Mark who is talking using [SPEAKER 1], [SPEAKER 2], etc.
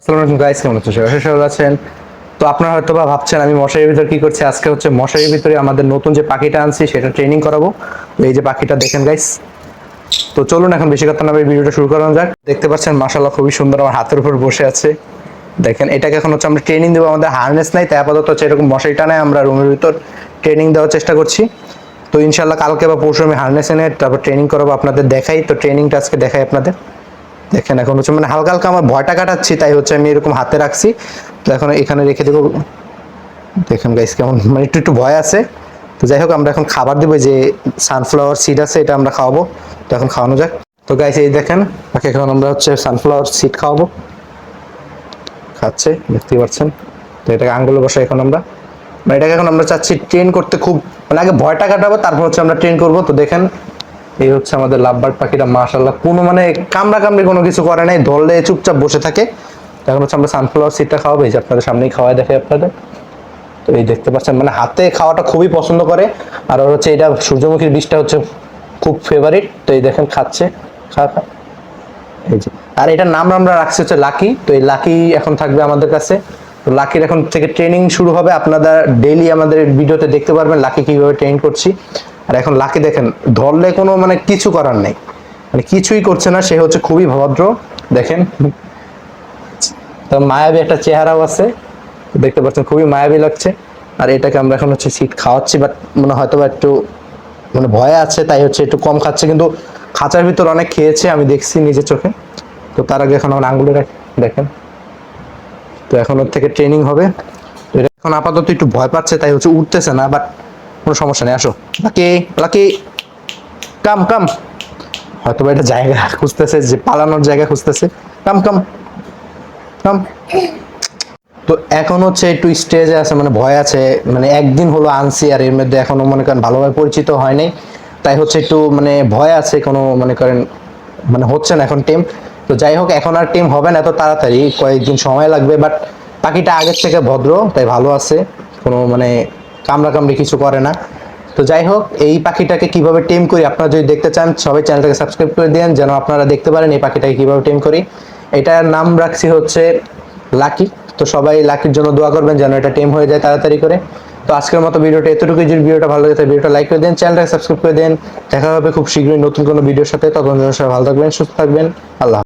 [SPEAKER 1] আসসালামু আলাইকুম গাইস, কেমন আছেন? সবাই আছেন? তো আপনারা হয়তো বা ভাবছেন আমি মশারির ভিতর কি করছি। আজকে হচ্ছে মশারির ভিতরে আমাদের নতুন যে পাখিটা আনছি সেটা ট্রেনিং করাবো। তো এই যে পাখিটা দেখেন গাইস। তো চলুন এখন বেশি কথা না বলে ভিডিওটা শুরু করা যাক। দেখতে পাচ্ছেন মাশাআল্লাহ খুবই সুন্দর আমার হাতের উপর বসে আছে। দেখেন এটাকে এখন হচ্ছে আমরা ট্রেনিং দেবো। আমাদের হারনেস নাই, তাই আপাতত হচ্ছে এরকম মশারি টানায় আমরা রুমের ভিতর ট্রেনিং দেওয়ার চেষ্টা করছি। তো ইনশাল্লাহ কালকে বা পরশু আমি হারনেস এনে তারপর ট্রেনিং করাবো, আপনাদের দেখাই। তো ট্রেনিংটা আজকে দেখাই আপনাদের। দেখেন এখন হচ্ছে মানে হালকা হালকা আমার ভয়টা কাটাচ্ছি, তাই হচ্ছে আমি এরকম হাতে রাখছি। তো এখন এখানে রেখে দেবো। দেখেন গাইস কেমন মানে একটু একটু ভয় আছে। তো যাই হোক আমরা এখন খাবার দিব, যে সানফ্লাওয়ার সিড আছে এটা আমরা খাওয়াবো। তো এখন খাওয়ানো যাক। তো গাইস এই দেখেন তাকে এখন আমরা হচ্ছে সানফ্লাওয়ার সিড খাওয়াবো। খাচ্ছে দেখতেই পাচ্ছেন। তো এটাকে আঙ্গুলে বসে এখন আমরা মানে এটাকে এখন আমরা চাচ্ছি ট্রেন করতে। খুব মানে আগে ভয়টা কাটাবো, তারপর হচ্ছে আমরা ট্রেন করবো। তো দেখেন এই হচ্ছে আমাদের লাভবার্ড পাখিটা, মাশাআল্লাহ কোনো মানে কামড়া কামড়ি কোনো কিছু করে নাই, ধরলে চুপচাপ বসে থাকে। এখন হচ্ছে আমরা সানফ্লাওয়ার সিডটা খাওয়াবো, এই যে আপনাদের সামনেই খাওয়াই দেখে আপনাদের। তো এই দেখতে পাচ্ছেন মানে হাতে খাওয়াটা খুবই পছন্দ করে। আর ওর হচ্ছে এটা সূর্যমুখীর বীজটা হচ্ছে খুব ফেভারিট। তো এই দেখেন খাচ্ছে, খা খা। এই যে আর এটার নাম আমরা রাখছি হচ্ছে লাকি। তো এই লাকি এখন থাকবে আমাদের কাছে। তো লাকির এখন থেকে ট্রেনিং শুরু হবে। আপনারা ডেইলি আমাদের ভিডিওতে দেখতে পারবেন লাকি কিভাবে ট্রেন করছি। আর এখন লাকি দেখেন ধরলে কোনো মানে কিছু করার নেই, মানে কিছুই করছে না, সে হচ্ছে খুবই ভদ্র। দেখেন তো মায়াবী একটা চেহারাও আছে, দেখতে পাচ্ছেন খুবই মায়াবী লাগছে। আর এটাকে আমরা এখন হচ্ছে সিট খাওয়াচ্ছি, বাট মনে হয়তো বা একটু মানে ভয় আছে, তাই হচ্ছে একটু কম খাচ্ছে। কিন্তু খাঁচার ভিতর অনেক খেয়েছে, আমি দেখছি নিজের চোখে। তো তার আগে এখন আমার আঙ্গুলে দেখেন। তো এখন ওর থেকে ট্রেনিং হবে। তো এটা এখন আপাতত একটু ভয় পাচ্ছে, তাই হচ্ছে উঠতেছে না, বাট কোনো সমস্যা নেই। আসো লাকি, লাকি কাম কাম। হয়তো বা এটা জায়গা খুঁজতেছে, যে পালানোর জায়গা খুঁজতেছে। কাম কাম কাম। তো এখন হচ্ছে একটু স্টেজে আছে, মানে ভয় আছে। মানে একদিন হলো আনছি, আর এর মধ্যে এখনো মনে করেন ভালোভাবে পরিচিত হয় নাই, তাই হচ্ছে একটু মানে ভয় আছে। কোনো মনে করেন মানে হচ্ছে না এখন টিম। তো যাই হোক এখন আর টিম হবে না এত তাড়াতাড়ি, কয়েকদিন সময় লাগবে। বাট পাখিটা আগের থেকে ভদ্র, তাই ভালো আছে। কোনো মানে কামড়া কামড়ি কিছু করে না। তো যাই হোক এই পাখিটাকে কিভাবে টেম করি আপনারা যদি দেখতে চান, সবাই চ্যানেলটাকে সাবস্ক্রাইব করে দেন, যেন আপনারা দেখতে পারেন এই পাখিটাকে কিভাবে টেম করি। এটার নাম রাখছি হচ্ছে লাকি। তো সবাই লাকির জন্য দোয়া করবেন যেন এটা টেম হয়ে যায় তাড়াতাড়ি করে। তো আজকের মতো ভিডিওটা এতটুকুই। যদি ভিডিওটা ভালো লাগে ভিডিওটা লাইক করে দেন, চ্যানেলটাকে সাবস্ক্রাইব করে দেন। দেখা হবে খুব শীঘ্রই নতুন কোনো ভিডিওর সাথে। ততক্ষণ সবাই ভালো থাকবেন, সুস্থ থাকবেন। আল্লাহ।